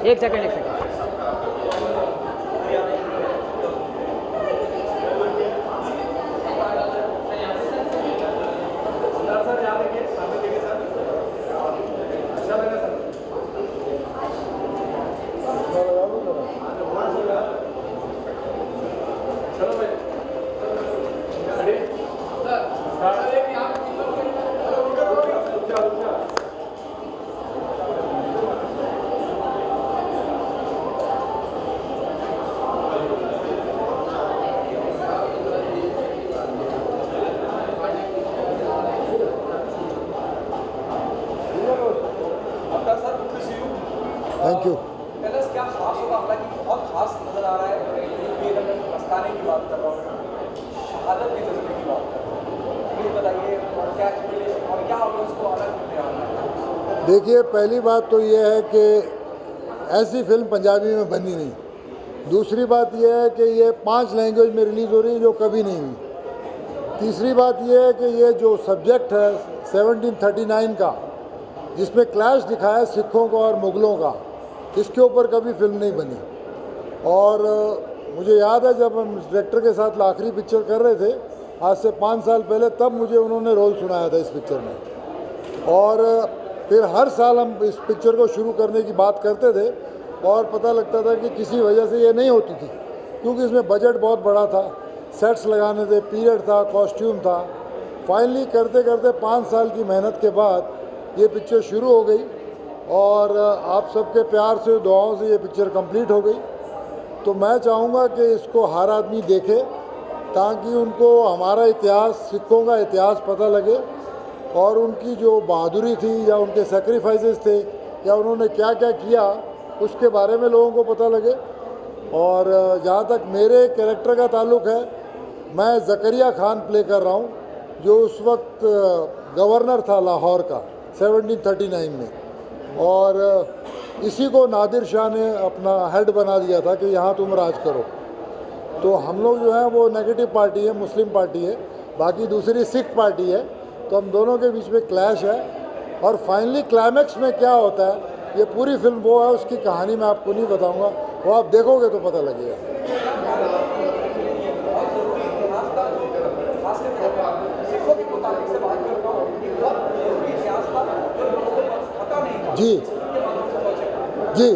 एक सेकंड एक second. Thank you. क्या खास होगा? हालांकि बहुत खास नजर आ रहा है। ये अगर मैं पछताने की बात कर रहा हूँ, शहादत के जज्बे की बात कर रहा हूँ, ये बताइए और क्या एक्सप्लेनेशन और क्या ऑडियंस को अलग करने वाला है? देखिए, पहली बात तो ये है कि ऐसी फिल्म पंजाबी में बनी नहीं। दूसरी बात यह है कि ये 5 लैंग्वेज में रिलीज़ हो रही है, जो कभी नहीं हुई। तीसरी बात यह है कि ये जो सब्जेक्ट है 1739 का, जिसमें क्लैश दिखाया सिखों का और मुग़लों का, इसके ऊपर कभी फिल्म नहीं बनी। और मुझे याद है जब हम डायरेक्टर के साथ आखिरी पिक्चर कर रहे थे आज से 5 साल पहले, तब मुझे उन्होंने रोल सुनाया था इस पिक्चर में। और फिर हर साल हम इस पिक्चर को शुरू करने की बात करते थे और पता लगता था कि किसी वजह से ये नहीं होती थी, क्योंकि इसमें बजट बहुत बड़ा था, सेट्स लगाने थे, पीरियड था, कॉस्ट्यूम था। फाइनली करते करते 5 साल की मेहनत के बाद ये पिक्चर शुरू हो गई और आप सबके प्यार से, दुआओं से ये पिक्चर कंप्लीट हो गई। तो मैं चाहूँगा कि इसको हर आदमी देखे, ताकि उनको हमारा इतिहास, सिखों का इतिहास पता लगे और उनकी जो बहादुरी थी या उनके सेक्रीफाइसेस थे या उन्होंने क्या क्या किया, उसके बारे में लोगों को पता लगे। और जहाँ तक मेरे कैरेक्टर का ताल्लुक़ है, मैं ज़करिया खान प्ले कर रहा हूँ, जो उस वक्त गवर्नर था लाहौर का 1739 में, और इसी को नादिर शाह ने अपना हेड बना दिया था कि यहाँ तुम राज करो। तो हम लोग जो हैं वो नेगेटिव पार्टी है, मुस्लिम पार्टी है, बाकी दूसरी सिख पार्टी है। तो हम दोनों के बीच में क्लैश है और फाइनली क्लाइमैक्स में क्या होता है, ये पूरी फिल्म वो है, उसकी कहानी मैं आपको नहीं बताऊंगा, वो आप देखोगे तो पता लगेगा। जी जी,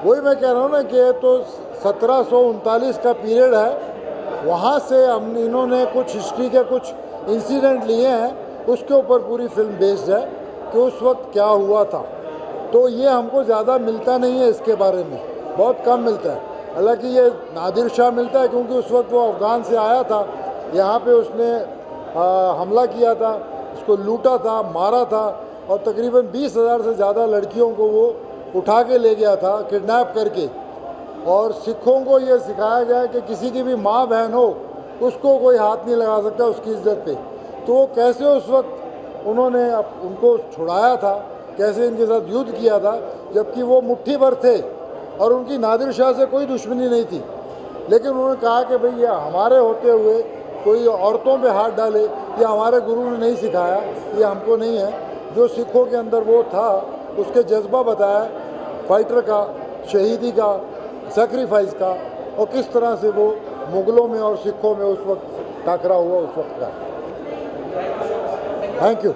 वही मैं कह रहा हूँ ना कि तो 1739 का पीरियड है, वहाँ से हम इन्होंने कुछ हिस्ट्री के कुछ इंसिडेंट लिए हैं, उसके ऊपर पूरी फिल्म बेस्ड है कि उस वक्त क्या हुआ था। तो ये हमको ज़्यादा मिलता नहीं है, इसके बारे में बहुत कम मिलता है। हालांकि ये नादिर शाह मिलता है, क्योंकि उस वक्त वो अफ़गान से आया था, यहाँ पे उसने हमला किया था, उसको लूटा था, मारा था और तकरीबन 20,000 से ज़्यादा लड़कियों को वो उठा के ले गया था, किडनैप करके। और सिखों को ये सिखाया गया कि किसी की भी माँ बहन हो, उसको कोई हाथ नहीं लगा सकता उसकी इज्जत पे। तो वो कैसे उस वक्त उन्होंने उनको छुड़ाया था, कैसे इनके साथ युद्ध किया था, जबकि वो मुट्ठी भर थे और उनकी नादिर शाह से कोई दुश्मनी नहीं थी। लेकिन उन्होंने कहा कि भाई ये हमारे होते हुए कोई औरतों पे हाथ डाले, ये हमारे गुरु ने नहीं सिखाया, ये हमको नहीं है। जो सिखों के अंदर वो था, उसके जज्बा बताया, फाइटर का, शहीदी का, सेक्रीफाइस का, और किस तरह से वो मुग़लों में और सिखों में उस वक्त टकरा हुआ उस वक्त का। Thank you.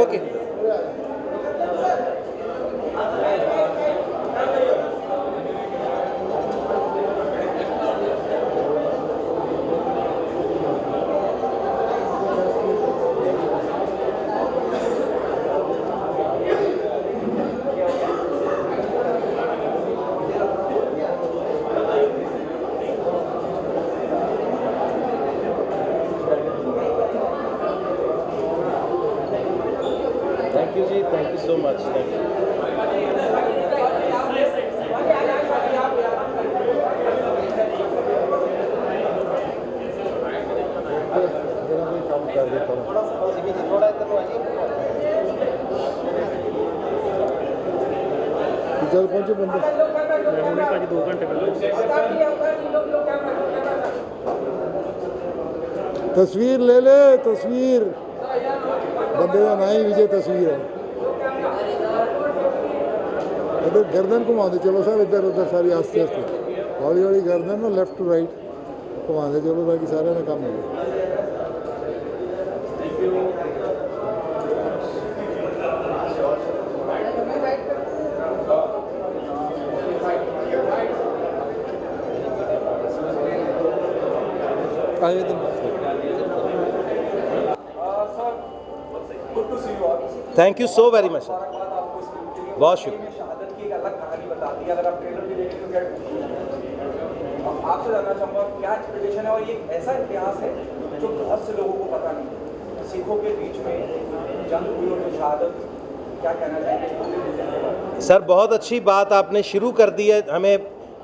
Okay. Thank you जी, thank you so much. Thank you. थोड़ा इधर चल पहुँचे बंदे। मैं हुणे भाजी 2 घंटे पहले। तस्वीर ले ले, तस्वीर बंदे का ना ही विजय तस्वीर है। इधर गर्दन घुमा दे चलो सर, इधर उधर सारी आस्ते आस्ते हौली हौली गर्दन ना लेफ्ट टू राइट घुमा दे चलो ताकि सारे ने काम हो जाए। आगे तो good to see you all. Thank you so very much. मुबारकबाद आपको इस फिल्म के लिए। बहुत शुक्रिया। में शहादत की एक अलग कहानी बता दी। अगर आप ट्रेलर भी देखें तो क्या आपसे जानना चाहूँगा क्या एक्सपेक्टेशन है, और ये एक ऐसा इतिहास है जो बहुत से लोगों को पता नहीं। सिखों के बीच में जंग हुई और शहादत, क्या कहना चाहेंगे इस पूरे विजन के बारे में? सर बहुत अच्छी बात आपने शुरू कर दी है। हमें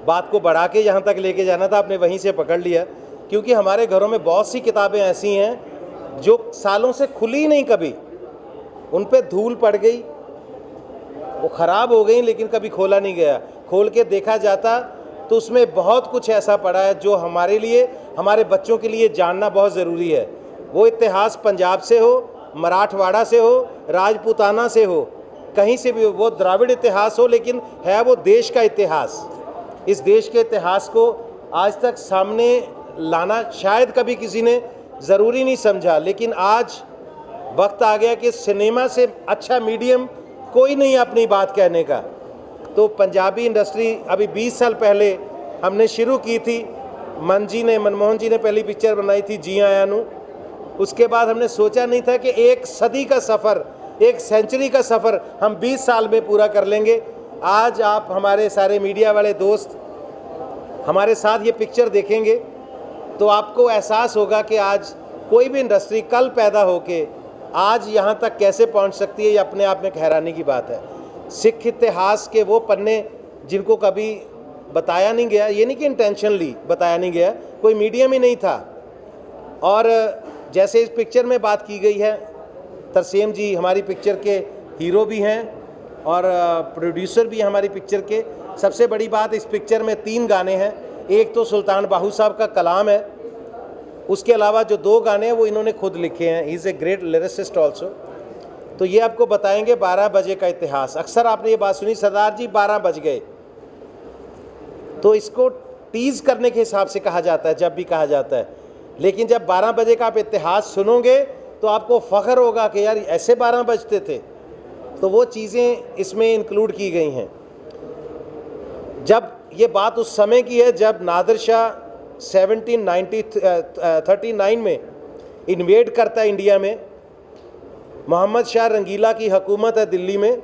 बात को बढ़ा के जहाँ तक लेके जाना था आपने वहीं से पकड़ लिया, क्योंकि हमारे घरों में बहुत सी किताबें ऐसी हैं जो सालों से खुली नहीं, कभी उन पे धूल पड़ गई, वो ख़राब हो गई, लेकिन कभी खोला नहीं गया। खोल के देखा जाता तो उसमें बहुत कुछ ऐसा पड़ा है जो हमारे लिए, हमारे बच्चों के लिए जानना बहुत ज़रूरी है। वो इतिहास पंजाब से हो, मराठवाड़ा से हो, राजपूताना से हो, कहीं से भी हो, वो द्राविड़ इतिहास हो, लेकिन है वो देश का इतिहास। इस देश के इतिहास को आज तक सामने लाना शायद कभी किसी ने ज़रूरी नहीं समझा, लेकिन आज वक्त आ गया कि सिनेमा से अच्छा मीडियम कोई नहीं अपनी बात कहने का। तो पंजाबी इंडस्ट्री अभी 20 साल पहले हमने शुरू की थी। मनमोहन जी ने पहली पिक्चर बनाई थी जी आया नू। उसके बाद हमने सोचा नहीं था कि एक सदी का सफ़र, एक सेंचुरी का सफ़र हम 20 साल में पूरा कर लेंगे। आज आप हमारे सारे मीडिया वाले दोस्त हमारे साथ ये पिक्चर देखेंगे तो आपको एहसास होगा कि आज कोई भी इंडस्ट्री कल पैदा होके आज यहाँ तक कैसे पहुँच सकती है। ये अपने आप में एक हैरानी की बात है। सिख इतिहास के वो पन्ने जिनको कभी बताया नहीं गया, ये नहीं कि इंटेंशनली बताया नहीं गया, कोई मीडियम ही नहीं था। और जैसे इस पिक्चर में बात की गई है, तरसेम जी हमारी पिक्चर के हीरो भी हैं और प्रोड्यूसर भी हैं हमारी पिक्चर के। सबसे बड़ी बात, इस पिक्चर में 3 गाने हैं। एक तो सुल्तान बाहू साहब का कलाम है, उसके अलावा जो 2 गाने हैं वो इन्होंने खुद लिखे हैं। He is a great lyricist also. तो ये आपको बताएंगे 12 बजे का इतिहास। अक्सर आपने ये बात सुनी, सरदार जी 12 बज गए, तो इसको टीज़ करने के हिसाब से कहा जाता है जब भी कहा जाता है। लेकिन जब 12 बजे का आप इतिहास सुनोगे तो आपको फ़ख्र होगा कि यार ऐसे 12 बजते थे। तो वो चीज़ें इसमें इंक्लूड की गई हैं। जब ये बात उस समय की है जब नादिर शाह 1739 में इन्वेड करता है इंडिया में। मोहम्मद शाह रंगीला की हुकूमत है दिल्ली में।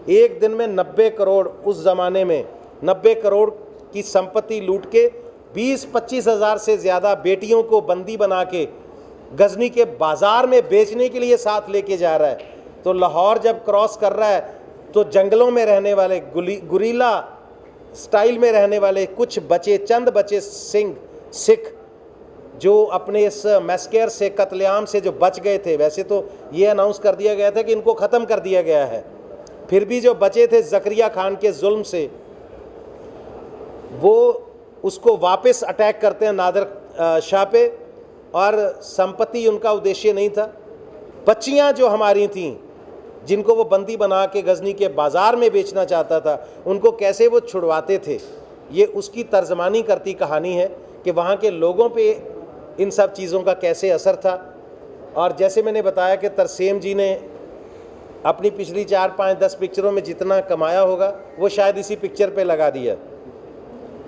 एक दिन में 90 करोड़, उस ज़माने में 90 करोड़ की संपत्ति लूट के 20-25 हज़ार से ज़्यादा बेटियों को बंदी बना के गजनी के बाज़ार में बेचने के लिए साथ लेके जा रहा है। तो लाहौर जब क्रॉस कर रहा है तो जंगलों में रहने वाले, गुरीला स्टाइल में रहने वाले कुछ बचे, चंद बचे सिख जो अपने इस मैस्केर से, कत्लेआम से जो बच गए थे। वैसे तो ये अनाउंस कर दिया गया था कि इनको ख़त्म कर दिया गया है, फिर भी जो बचे थे ज़करिया खान के जुल्म से, वो उसको वापस अटैक करते हैं नादिर शाह पे। और संपत्ति उनका उद्देश्य नहीं था। बच्चियां जो हमारी थीं जिनको वो बंदी बना के गजनी के बाज़ार में बेचना चाहता था, उनको कैसे वो छुड़वाते थे, ये उसकी तर्जमानी करती कहानी है कि वहाँ के लोगों पे इन सब चीज़ों का कैसे असर था। और जैसे मैंने बताया कि तरसेम जी ने अपनी पिछली 4, 5, 10 पिक्चरों में जितना कमाया होगा वो शायद इसी पिक्चर पे लगा दिया,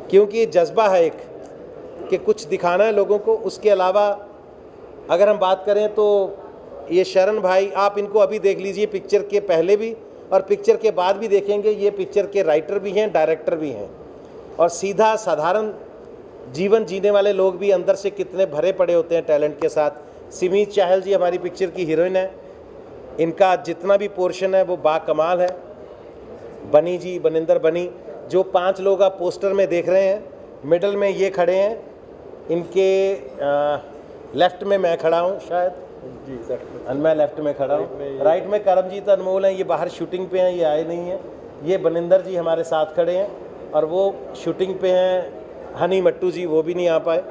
क्योंकि जज्बा है एक कि कुछ दिखाना है लोगों को। उसके अलावा अगर हम बात करें तो ये शरण भाई, आप इनको अभी देख लीजिए, पिक्चर के पहले भी और पिक्चर के बाद भी देखेंगे। ये पिक्चर के राइटर भी हैं, डायरेक्टर भी हैं, और सीधा साधारण जीवन जीने वाले लोग भी अंदर से कितने भरे पड़े होते हैं टैलेंट के साथ। सिमीत चाहल जी हमारी पिक्चर की हीरोइन है, इनका जितना भी पोर्शन है वो बाकमाल है। बनी जी, बनिंदर बनी, जो 5 लोग आप पोस्टर में देख रहे हैं, मिडल में ये खड़े हैं, इनके लेफ़्ट में मैं खड़ा हूँ शायद जी, मैं लेफ़्ट में खड़ा हूँ, राइट में करमजीत अनमोल हैं, ये बाहर शूटिंग पे हैं, ये आए नहीं हैं। ये बनिंदर जी हमारे साथ खड़े हैं और वो शूटिंग पे हैं, हनी मट्टू जी वो भी नहीं आ पाए।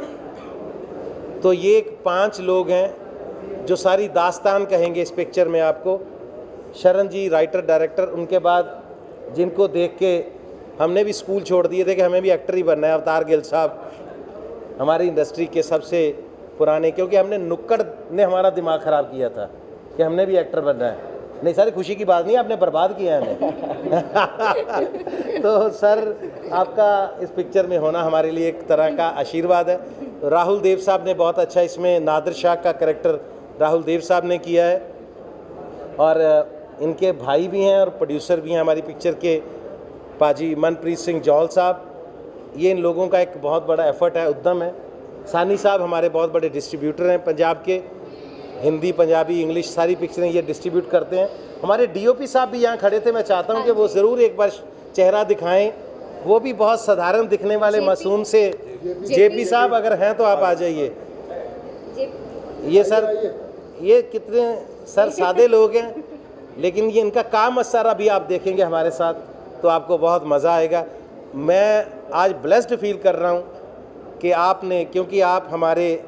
तो ये 5 लोग हैं जो सारी दास्तान कहेंगे इस पिक्चर में आपको। शरण जी राइटर डायरेक्टर, उनके बाद जिनको देख के हमने भी स्कूल छोड़ दिए थे कि हमें भी एक्टर ही बनना है, अवतार गिल साहब हमारी इंडस्ट्री के सबसे पुराने, क्योंकि हमने नुक्कड़ ने हमारा दिमाग ख़राब किया था कि हमने भी एक्टर बनना है। नहीं सर, खुशी की बात नहीं, आपने बर्बाद किया हमें। तो सर आपका इस पिक्चर में होना हमारे लिए एक तरह का आशीर्वाद है। तो राहुल देव साहब ने बहुत अच्छा इसमें नादिर शाह का कैरेक्टर राहुल देव साहब ने किया है, और इनके भाई भी हैं और प्रोड्यूसर भी हैं हमारी पिक्चर के, पाजी मनप्रीत सिंह जौहल साहब। ये इन लोगों का एक बहुत बड़ा एफर्ट है, उद्यम है। सानी साहब हमारे बहुत बड़े डिस्ट्रीब्यूटर हैं पंजाब के, हिंदी पंजाबी इंग्लिश सारी पिक्चरें ये डिस्ट्रीब्यूट करते हैं। हमारे डीओपी साहब भी यहाँ खड़े थे, मैं चाहता हूँ कि वो ज़रूर एक बार चेहरा दिखाएं। वो भी बहुत साधारण दिखने वाले मासूम से जेपी साहब अगर हैं तो आप आ जाइए। ये सर, ये कितने सर सादे लोग हैं, लेकिन ये इनका काम असर अभी आप देखेंगे हमारे साथ तो आपको बहुत मज़ा आएगा। मैं आज ब्लेस्ड फील कर रहा हूँ कि आपने, क्योंकि आप हमारे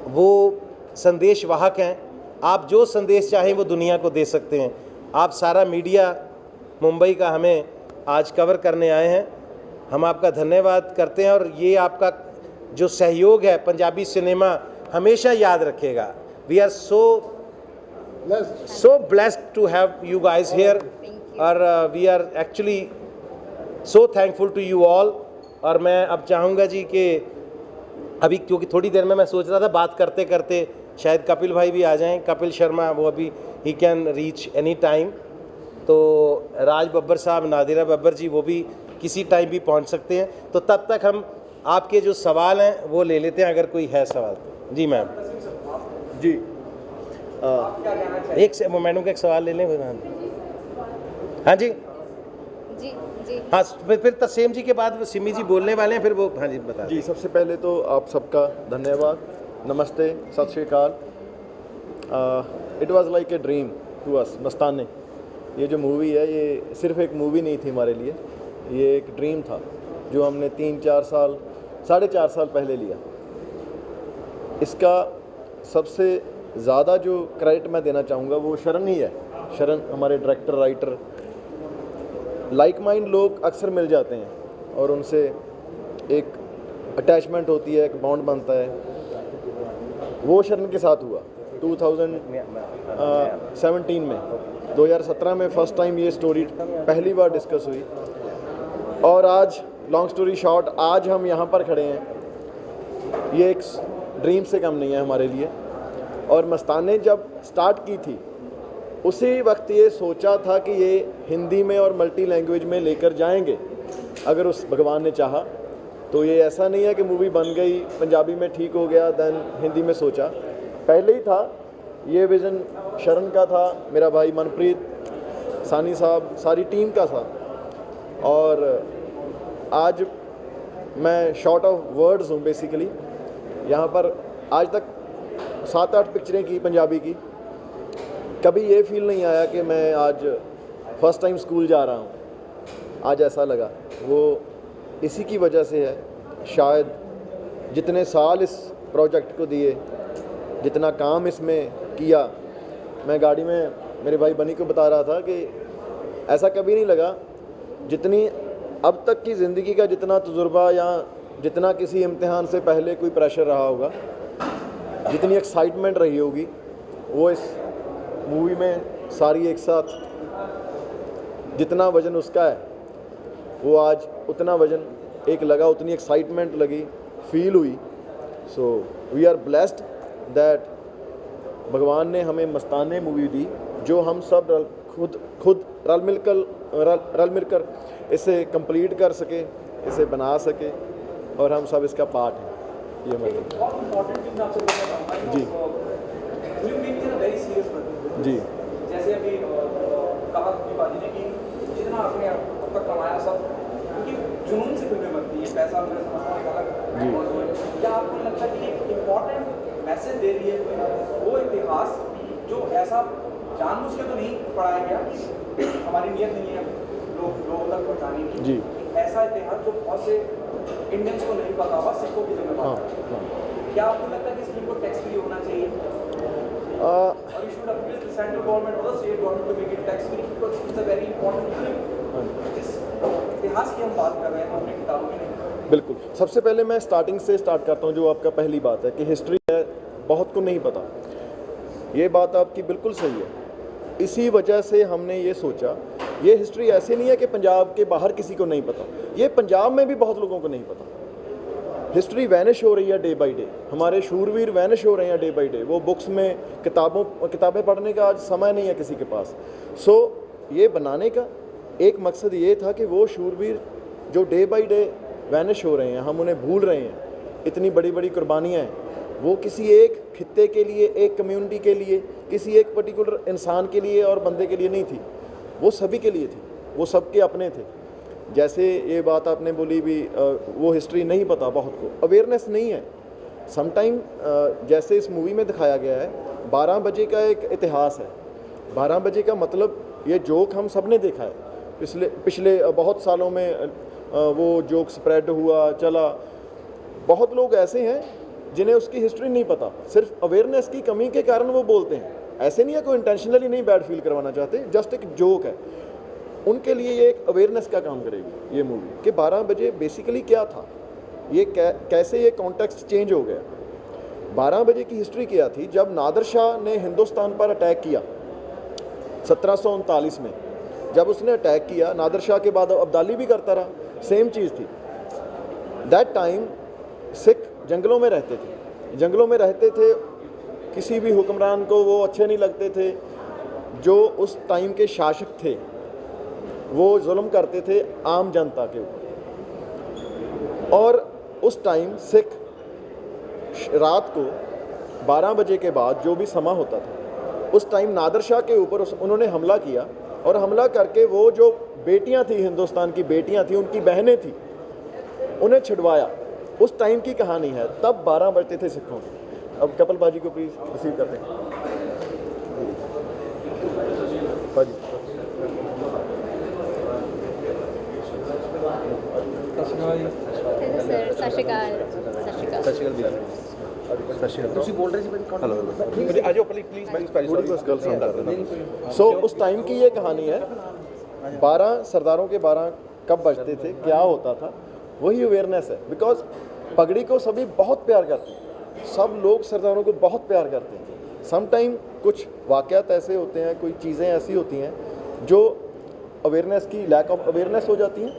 वो संदेश वाहक हैं, आप जो संदेश चाहें वो दुनिया को दे सकते हैं। आप सारा मीडिया मुंबई का हमें आज कवर करने आए हैं, हम आपका धन्यवाद करते हैं। और ये आपका जो सहयोग है पंजाबी सिनेमा हमेशा याद रखेगा। We are so blessed to have you guys here, और we are actually so thankful to you all। और मैं अब चाहूँगा जी कि अभी, क्योंकि थोड़ी देर में मैं सोच रहा था बात करते करते शायद कपिल भाई भी आ जाएं, कपिल शर्मा, वो अभी he can reach any time. तो राज बब्बर साहब, नादिरा बब्बर जी, वो भी किसी टाइम भी पहुंच सकते हैं। तो तब तक हम आपके जो सवाल हैं वो ले लेते हैं, अगर कोई है सवाल तो। जी मैम जी, एक से मैडम का एक सवाल ले लें। हाँ जी जी जी हाँ, फिर तस्सीम जी के बाद सिमी जी बोलने वाले हैं, फिर वो हाँ जी बता जी, सबसे पहले तो आप सबका धन्यवाद, नमस्ते, सत श्री अकाल। It was like a dream to us. Mastaney, ये जो मूवी है ये सिर्फ एक मूवी नहीं थी हमारे लिए, ये एक ड्रीम था जो हमने 3-4 साल, 4.5 साल पहले लिया। इसका सबसे ज़्यादा जो क्रेडिट मैं देना चाहूँगा वो शरण ही है। शरण हमारे डायरेक्टर राइटर, लाइक माइंड लोग अक्सर मिल जाते हैं और उनसे एक अटैचमेंट होती है, एक बॉन्ड बनता है। वो शरण के साथ हुआ 2017 में। 2017 में फ़र्स्ट टाइम ये स्टोरी पहली बार डिस्कस हुई, और आज लॉन्ग स्टोरी शॉर्ट, आज हम यहाँ पर खड़े हैं। ये एक ड्रीम से कम नहीं है हमारे लिए। और मस्ताने जब स्टार्ट की थी उसी वक्त ये सोचा था कि ये हिंदी में और मल्टी लैंग्वेज में लेकर जाएंगे अगर उस भगवान ने चाहा। तो ये ऐसा नहीं है कि मूवी बन गई, पंजाबी में ठीक हो गया, देन हिंदी में सोचा, पहले ही था। ये विज़न शरण का था, मेरा भाई मनप्रीत, सानी साहब, सारी टीम का था। और आज मैं शॉर्ट ऑफ वर्ड्स हूँ बेसिकली। यहाँ पर आज तक 7-8 पिक्चरें की पंजाबी की, कभी ये फील नहीं आया कि मैं आज फर्स्ट टाइम स्कूल जा रहा हूँ। आज ऐसा लगा, वो इसी की वजह से है शायद। जितने साल इस प्रोजेक्ट को दिए, जितना काम इसमें किया, मैं गाड़ी में मेरे भाई बनी को बता रहा था कि ऐसा कभी नहीं लगा जितनी अब तक की ज़िंदगी का जितना तजुर्बा या जितना किसी इम्तिहान से पहले कोई प्रेशर रहा होगा, जितनी एक्साइटमेंट रही होगी, वो इस मूवी में सारी एक साथ, जितना वज़न उसका है वो आज उतना वज़न एक लगा, उतनी एक्साइटमेंट लगी, फील हुई। So we are blessed that भगवान ने हमें मस्ताने मूवी दी, जो हम सब खुद रल मिलकर इसे कंप्लीट कर सके, इसे बना सके, और हम सब इसका पार्ट हैं। ये मतलब जी जी, जैसे अभी कहा बाजी ने कि जितना आपने अब तक कमाया सब, क्योंकि जुनून से फिल्में बनती है, पैसा मैं समझता हूँ एक अलग मौजूद है। क्या आपको लगता है कि एक इम्पॉर्टेंट मैसेज दे रही है वो इतिहास जो ऐसा जानबूझ के तो नहीं पढ़ाया गया, हमारी नीयत नहीं है, लोगों तक पहुँचाने की जी। ऐसा इतिहास जो बहुत से इंडियंस को नहीं पता हुआ, सिखों की जगह हाँ बात है। हाँ क्या आपको लगता है कि इस फिल्म को टैक्स फ्री होना चाहिए आ, और you should appeal the central government और the state government to make it tax free because it's a very important film. जिस इतिहास की हम बात कर रहे हैं अपनी किताबों में नहीं। बिल्कुल। सबसे पहले मैं स्टार्टिंग से स्टार्ट करता हूँ, जो आपका पहली बात है कि हिस्ट्री है, बहुत को नहीं पता। ये बात आपकी बिल्कुल सही है। इसी वजह से हमने ये सोचा, ये हिस्ट्री ऐसे नहीं है कि पंजाब के बाहर किसी को नहीं पता, ये पंजाब में भी बहुत लोगों को नहीं पता। हिस्ट्री वैनिश हो रही है डे बाय डे, हमारे शूरवीर वैनिश हो रहे हैं डे बाय डे। वो बुक्स में किताबें पढ़ने का आज समय नहीं है किसी के पास। सो ये बनाने का एक मकसद ये था कि वो शूरवीर जो डे बाय डे वैनिश हो रहे हैं, हम उन्हें भूल रहे हैं, इतनी बड़ी बड़ी कुर्बानियाँ हैं, वो किसी एक खित्ते के लिए, एक कम्युनिटी के लिए, किसी एक पर्टिकुलर इंसान के लिए और बंदे के लिए नहीं थी, वो सभी के लिए थी, वो सबके अपने थे। जैसे ये बात आपने बोली भी, वो हिस्ट्री नहीं पता बहुत को, अवेयरनेस नहीं है समटाइम। जैसे इस मूवी में दिखाया गया है, 12 बजे का एक इतिहास है। 12 बजे का मतलब, ये जोक हम सब ने देखा है पिछले बहुत सालों में, वो जोक स्प्रेड हुआ चला। बहुत लोग ऐसे हैं जिन्हें उसकी हिस्ट्री नहीं पता, सिर्फ अवेयरनेस की कमी के कारण वो बोलते हैं। ऐसे नहीं है, कोई इंटेंशनली नहीं बैड फील करवाना चाहते, जस्ट एक जोक है। उनके लिए ये एक अवेयरनेस का काम करेगी ये मूवी कि 12 बजे बेसिकली क्या था, ये कैसे ये कॉन्टेक्स्ट चेंज हो गया। 12 बजे की हिस्ट्री क्या थी, जब नादिर शाह ने हिंदुस्तान पर अटैक किया 1739 में, जब उसने अटैक किया, नादिर शाह के बाद अब्दाली भी करता रहा, सेम चीज़ थी। दैट टाइम सिख जंगलों में रहते थे, जंगलों में रहते थे, किसी भी हुक्मरान को वो अच्छे नहीं लगते थे। जो उस टाइम के शासक थे वो जुल्म करते थे आम जनता के ऊपर। और उस टाइम सिख रात को 12 बजे के बाद जो भी समा होता था, उस टाइम नादिर शाह के ऊपर उन्होंने हमला किया, और हमला करके वो जो बेटियां थी, हिंदुस्तान की बेटियां थी, उनकी बहनें थी, उन्हें छिड़वाया। उस टाइम की कहानी है, तब 12 बजते थे सिखों के। अब कपिल बाजी को प्लीज़ रिसीव करते हैं। बाजी हेलो सर, सत श्री अकाल। सत श्री अकाल। ਤੁਸੀਂ ਬੋਲ ਰਹੇ ਸੀ ਭਾਈ आ जाओ प्लीज़। सो उस टाइम की ये कहानी है। 12 सरदारों के 12 कब बजते थे, क्या होता था, वही अवेयरनेस है। बिकॉज पगड़ी को सभी बहुत प्यार करते हैं, सब लोग सरदारों को बहुत प्यार करते हैं। सम टाइम कुछ वाक़यात ऐसे होते हैं, कोई चीज़ें ऐसी होती हैं जो अवेयरनेस की लैक ऑफ अवेयरनेस हो जाती हैं,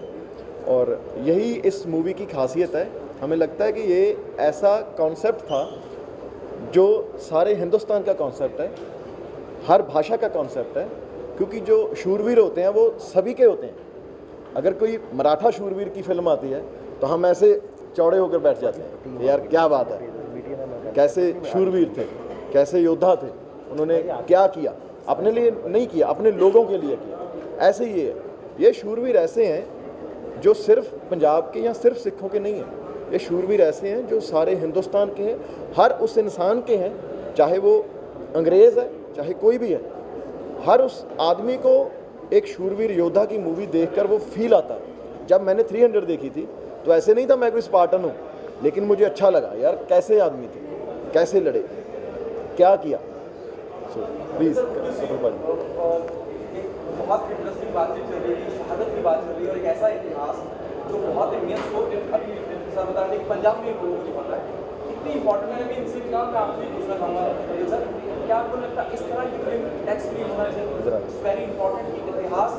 और यही इस मूवी की खासियत है। हमें लगता है कि ये ऐसा कॉन्सेप्ट था जो सारे हिंदुस्तान का कॉन्सेप्ट है, हर भाषा का कॉन्सेप्ट है, क्योंकि जो शूरवीर होते हैं वो सभी के होते हैं। अगर कोई मराठा शूरवीर की फिल्म आती है तो हम ऐसे चौड़े होकर बैठ जाते हैं, यार क्या बात है, कैसे शूरवीर थे, कैसे योद्धा थे, उन्होंने क्या किया, अपने लिए नहीं किया, अपने लोगों के लिए किया। ऐसे ही ये शूरवीर ऐसे हैं जो सिर्फ पंजाब के या सिर्फ सिखों के नहीं हैं, ये शूरवीर ऐसे हैं जो सारे हिंदुस्तान के हैं, हर उस इंसान के हैं, चाहे वो अंग्रेज़ है, चाहे कोई भी है। हर उस आदमी को एक शूरवीर योद्धा की मूवी देखकर वो फील आता है। जब मैंने 300 देखी थी तो ऐसे नहीं था मैं कोई स्पार्टन हूँ, लेकिन मुझे अच्छा लगा, यार कैसे आदमी थे, कैसे लड़े, क्या किया। सो प्लीज़ बहुत इंटरेस्टिंग बातचीत चल रही है, शहादत की बात चल रही है, और एक ऐसा इतिहास जो बहुत इंडियंस को अभी सर बता रहे पंजाब में लोगों को पता है कितनी इंपॉर्टेंट है। अभी इनसे मैं आपसे पूछना चाहूँगा सर, क्या आपको लगता है इस तरह की फिल्म टैक्स फ्री होना चाहिए? इट्स वेरी इंपॉर्टेंट कि इतिहास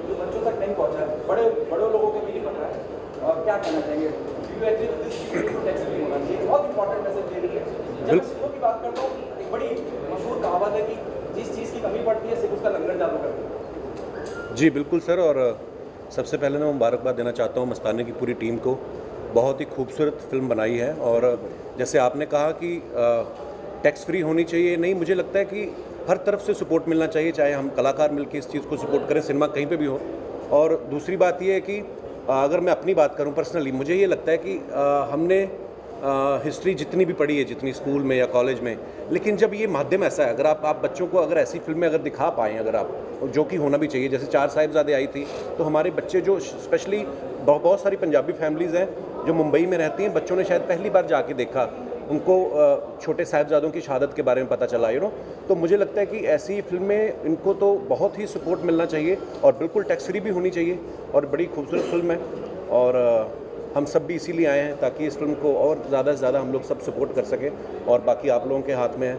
जो बच्चों तक नहीं पहुँचा है, बड़े लोगों को भी नहीं पता है, और क्या कहना चाहिए? You agree with this tax free होना चाहिए, बहुत इंपॉर्टेंट मैसेज दे रही है। जब मैं सिखों की बात करता हूँ, एक बड़ी मशहूर कहावत है कि जिस चीज़ की कमी पड़ती है सिख उसका लंगर चालू करते हैं। जी बिल्कुल सर, और सबसे पहले मैं मुबारकबाद देना चाहता हूँ मस्ताने की पूरी टीम को। बहुत ही खूबसूरत फिल्म बनाई है, और जैसे आपने कहा कि टैक्स फ्री होनी चाहिए, नहीं, मुझे लगता है कि हर तरफ से सपोर्ट मिलना चाहिए, चाहे हम कलाकार मिलकर इस चीज़ को सपोर्ट करें, सिनेमा कहीं पे भी हो। और दूसरी बात ये है कि अगर मैं अपनी बात करूं पर्सनली, मुझे ये लगता है कि हमने हिस्ट्री जितनी भी पढ़ी है, जितनी स्कूल में या कॉलेज में, लेकिन जब ये माध्यम ऐसा है, अगर आप बच्चों को अगर ऐसी फिल्में अगर दिखा पाएँ, अगर आप, जो कि होना भी चाहिए, जैसे चार साहिबजादे आई थी, तो हमारे बच्चे जो स्पेशली बहुत सारी पंजाबी फैमिलीज़ हैं जो मुंबई में रहती हैं, बच्चों ने शायद पहली बार जाके देखा, उनको छोटे साहिबजादों की शहादत के बारे में पता चला, तो मुझे लगता है कि ऐसी फिल्में, इनको तो बहुत ही सपोर्ट मिलना चाहिए और बिल्कुल टैक्स फ्री भी होनी चाहिए, और बड़ी खूबसूरत फिल्म है, और हम सब भी इसीलिए आए हैं ताकि इस फिल्म को और ज़्यादा से ज़्यादा हम लोग सब सपोर्ट कर सकें, और बाकी आप लोगों के हाथ में है।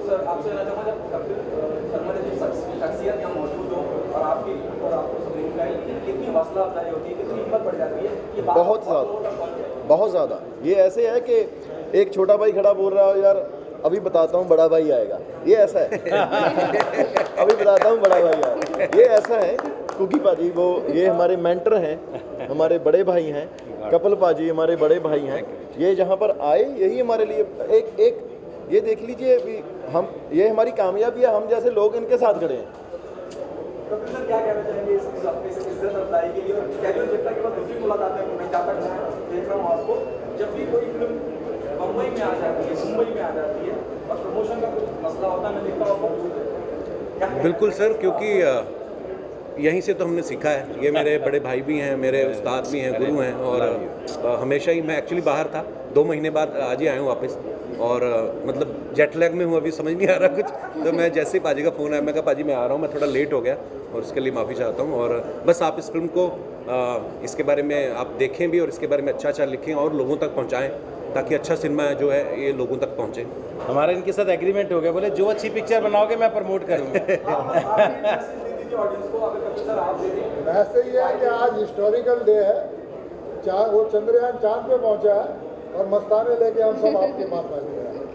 सर आपसे शर्मा जी शख्सियत यहाँ मौजूद हो और आपकी और आपको स्क्रीन का कितनी हौसला अफजाई होती है, कितनी हिम्मत बढ़ जाती है कि बहुत ज़्यादा। ये ऐसे है कि एक छोटा भाई खड़ा बोल रहा हो, यार अभी बताता हूँ बड़ा भाई आएगा, ये ऐसा है अभी बताता हूँ बड़ा भाई आएगा, ये ऐसा है। कुकी पाजी वो ये हमारे मेंटर हैं, हमारे बड़े भाई हैं, कपिल पाजी हमारे बड़े भाई हैं, ये जहाँ पर आए यही हमारे लिए एक ये देख लीजिए अभी हम, ये हमारी कामयाबी है, हम जैसे लोग इनके साथ खड़े हैं। कपिल सर क्या कहना चाहेंगे इस इज्जत अफजाई के लिए, और कैजुअल जनता के बाद दूसरी मुलाकात है, मैं जहाँ तक देख रहा हूँ आपको, जब भी कोई फिल्म बम्बई में आ जाती है, मुंबई में आ जाती है और प्रमोशन का कुछ मसला होता है, मैं देखता हूँ। बिल्कुल सर, क्योंकि यहीं से तो हमने सीखा है, ये मेरे बड़े भाई भी हैं, मेरे उस्ताद भी हैं, गुरु हैं, और हमेशा ही, मैं एक्चुअली बाहर था, 2 महीने बाद आज ही आया हूँ वापस, और मतलब जेट लैग में हूँ, अभी समझ नहीं आ रहा कुछ, तो मैं जैसे ही पाजी का फ़ोन आया, मैं कहा पाजी मैं आ रहा हूँ, मैं थोड़ा लेट हो गया और उसके लिए माफ़ी चाहता हूँ, और बस आप इस फिल्म को इसके बारे में आप देखें भी और इसके बारे में अच्छा लिखें और लोगों तक पहुँचाएँ, ताकि अच्छा सिनेमा जो है ये लोगों तक पहुँचे। हमारा इनके साथ एग्रीमेंट हो गया, बोले जो अच्छी पिक्चर बनाओगे मैं प्रमोट करूँगा। वैसे ही है कि आज हिस्टोरिकल डे है, वो चंद्रयान चांद पे पहुंचा है और मस्ताने लेके हम सब आपके पास बैठे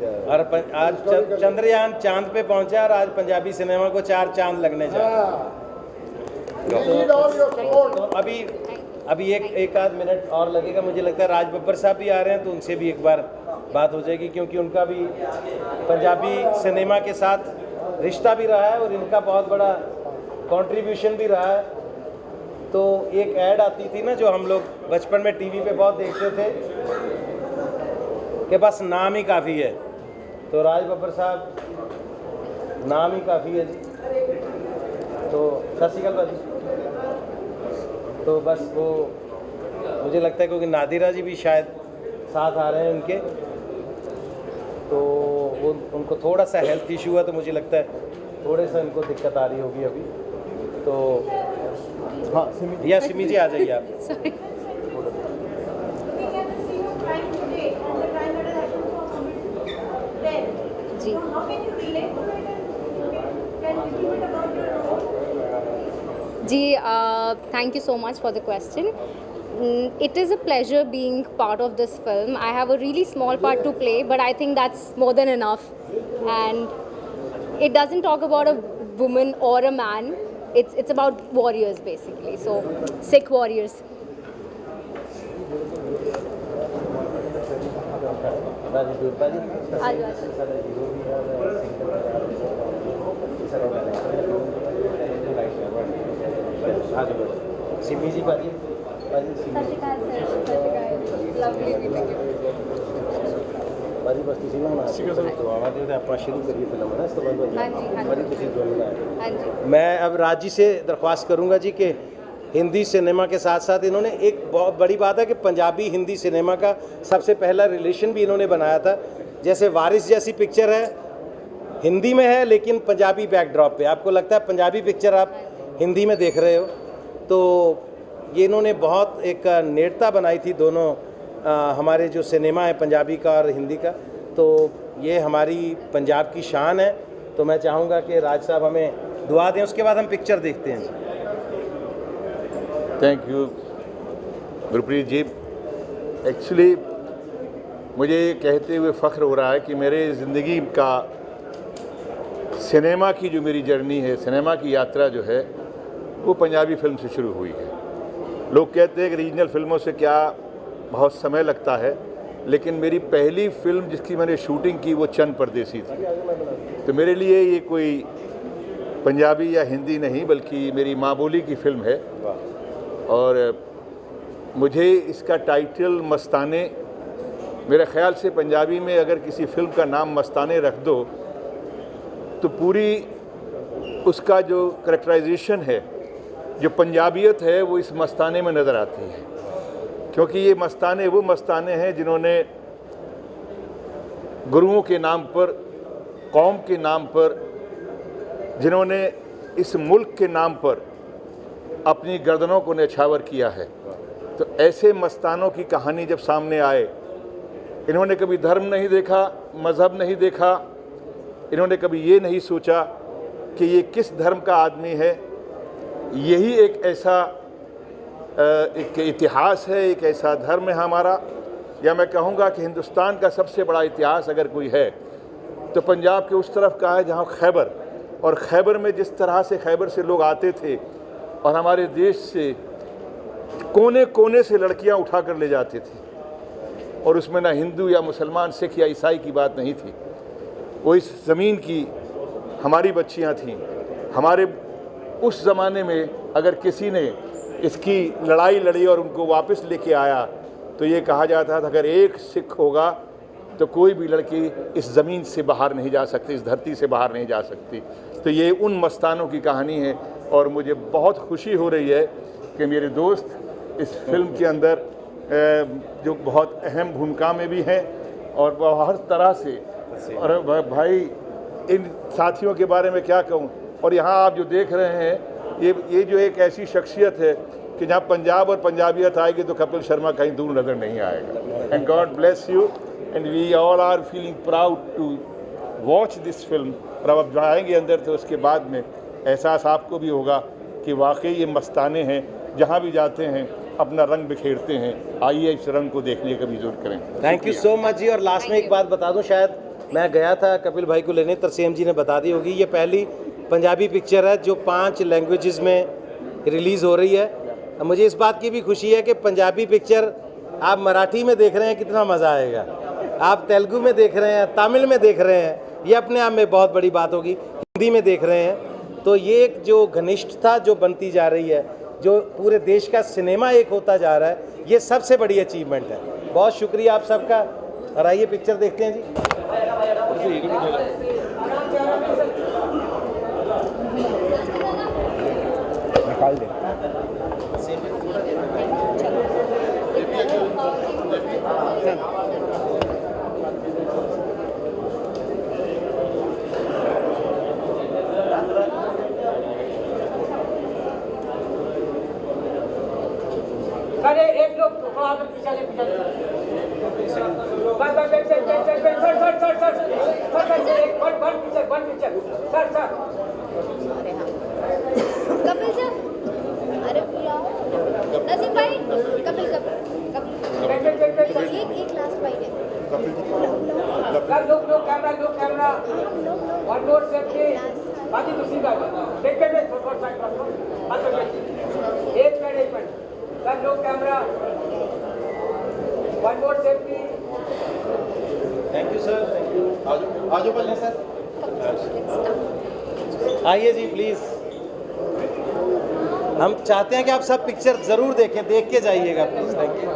हैं। और आज चंद्रयान चांद पे पहुंचा और आज पंजाबी सिनेमा को 4 चांद लगने जा रहे हैं। तो अभी एक आध मिनट और लगेगा, मुझे लगता है राज बब्बर साहब भी आ रहे हैं, तो उनसे भी एक बार बात हो जाएगी, क्योंकि उनका भी पंजाबी सिनेमा के साथ रिश्ता भी रहा है और इनका बहुत बड़ा कंट्रीब्यूशन भी रहा है। तो एक ऐड आती थी ना, जो हम लोग बचपन में टीवी पे बहुत देखते थे, कि बस नाम ही काफ़ी है, तो राज बब्बर साहब नाम ही काफ़ी है जी। तो सत श्री अकाल भाजी। तो बस वो मुझे लगता है क्योंकि नादिरा जी भी शायद साथ आ रहे हैं उनके, तो वो उनको थोड़ा सा हेल्थ इशू है, तो मुझे लगता है थोड़े सा इनको दिक्कत आ रही होगी अभी। तो हाँ या सिमी जी आ जाइए आप। जी जी, thank you so much for the question. It is a pleasure being part of this film. I have a really small part to play, but I think that's more than enough. And it doesn't talk about a woman or a man. It's about warriors basically. So Sikh warriors. Simi जी पाजी Lovely meeting you. ਬਾਜੀ ਬਸਤੀ ਸੀ ਨਾ तो आवा दे आप शुरू करिए film है ना, इस तो बाद हाँ जी, हाँ जी। बाजी तुसी दोनों आए। हाँ जी। मैं अब राज जी से दरख्वास्त करूंगा जी कि हिंदी सिनेमा के साथ साथ इन्होंने एक बहुत बड़ी बात है कि पंजाबी हिंदी सिनेमा का सबसे पहला रिलेशन भी इन्होंने बनाया था। जैसे वारिस जैसी पिक्चर है, हिंदी में है लेकिन पंजाबी बैकड्रॉप पे, आपको लगता है पंजाबी पिक्चर आप हिंदी में देख रहे हो, तो ये इन्होंने बहुत एक नेड़ता बनाई थी दोनों हमारे जो सिनेमा है पंजाबी का और हिंदी का। तो ये हमारी पंजाब की शान है। तो मैं चाहूँगा कि राज साहब हमें दुआ दें, उसके बाद हम पिक्चर देखते हैं। Thank you Gurpreet ji. Actually मुझे ये कहते हुए फ़ख्र हो रहा है कि मेरे ज़िंदगी का सिनेमा की जो मेरी जर्नी है, सिनेमा की यात्रा जो है, वो पंजाबी फ़िल्म से शुरू हुई है। लोग कहते हैं कि रीजनल फ़िल्मों से क्या बहुत समय लगता है, लेकिन मेरी पहली फ़िल्म जिसकी मैंने शूटिंग की वो चंद परदेसी थी। तो मेरे लिए ये कोई पंजाबी या हिंदी नहीं बल्कि मेरी माँ बोली की फ़िल्म है। और मुझे इसका टाइटल मस्ताने मेरे ख्याल से पंजाबी में अगर किसी फिल्म का नाम मस्ताने रख दो तो पूरी उसका जो करैक्टराइजेशन है, जो पंजाबियत है, वो इस मस्ताने में नज़र आती है। क्योंकि ये मस्ताने वो मस्ताने हैं जिन्होंने गुरुओं के नाम पर, कौम के नाम पर, जिन्होंने इस मुल्क के नाम पर अपनी गर्दनों को न्यौछावर किया है। तो ऐसे मस्तानों की कहानी जब सामने आए, इन्होंने कभी धर्म नहीं देखा, मज़हब नहीं देखा, इन्होंने कभी ये नहीं सोचा कि ये किस धर्म का आदमी है। यही एक ऐसा एक इतिहास है, एक ऐसा धर्म है हमारा, या मैं कहूँगा कि हिंदुस्तान का सबसे बड़ा इतिहास अगर कोई है तो पंजाब के उस तरफ का है जहाँ खैबर, और खैबर में जिस तरह से खैबर से लोग आते थे और हमारे देश से कोने कोने से लड़कियाँ उठा कर ले जाते थे, और उसमें ना हिंदू या मुसलमान, सिख या ईसाई की बात नहीं थी। वो इस ज़मीन की हमारी बच्चियाँ थीं। हमारे उस ज़माने में अगर किसी ने इसकी लड़ाई लड़ी और उनको वापस लेके आया तो ये कहा जाता था अगर एक सिख होगा तो कोई भी लड़की इस ज़मीन से बाहर नहीं जा सकती, इस धरती से बाहर नहीं जा सकती। तो ये उन मस्तानों की कहानी है, और मुझे बहुत खुशी हो रही है कि मेरे दोस्त इस फिल्म के अंदर जो बहुत अहम भूमिका में भी हैं और वह हर तरह से, और भाई इन साथियों के बारे में क्या कहूँ। और यहाँ आप जो देख रहे हैं, ये जो एक ऐसी शख्सियत है कि जहाँ पंजाब और पंजाबियत आएगी तो कपिल शर्मा कहीं दूर नज़र नहीं आएगा। And God bless you, and we all are feeling proud to watch this film. और अब जाएंगे अंदर तो उसके बाद में एहसास आपको भी होगा कि वाकई ये मस्ताने हैं, जहाँ भी जाते हैं अपना रंग बिखेरते हैं। आइए इस रंग को देखने का भी जरूर करें। थैंक यू सो मच जी। और लास्ट में एक बात बता दूं, शायद मैं गया था कपिल भाई को लेने, तरसेम जी ने बता दी होगी, ये पहली पंजाबी पिक्चर है जो 5 लैंग्वेजेस में रिलीज़ हो रही है। मुझे इस बात की भी खुशी है कि पंजाबी पिक्चर आप मराठी में देख रहे हैं, कितना मज़ा आएगा। आप तेलुगु में देख रहे हैं, तमिल में देख रहे हैं, ये अपने आप में बहुत बड़ी बात होगी। हिंदी में देख रहे हैं, तो ये एक जो घनिष्ठता जो बनती जा रही है, जो पूरे देश का सिनेमा एक होता जा रहा है, ये सबसे बड़ी अचीवमेंट है। बहुत शुक्रिया आप सबका। और आइए पिक्चर देखते हैं जी। निकाल दे। अरे एक लोग थोड़ा पीछे पीछे कपिल सर, अरे बुलाओ नसीम भाई। कपिल एक लास्ट बाइट है। लोग कैमरा वन मोर सेफ्टी बाकी दूसरी बात देख थोड़ा साइड एक मिनट सर, लोग camera one more safety. Thank you sir, thank you. आजो पहले सर, आइए जी प्लीज़। हम चाहते हैं कि आप सब पिक्चर ज़रूर देखें, देख के जाइएगा प्लीज़। Thank you.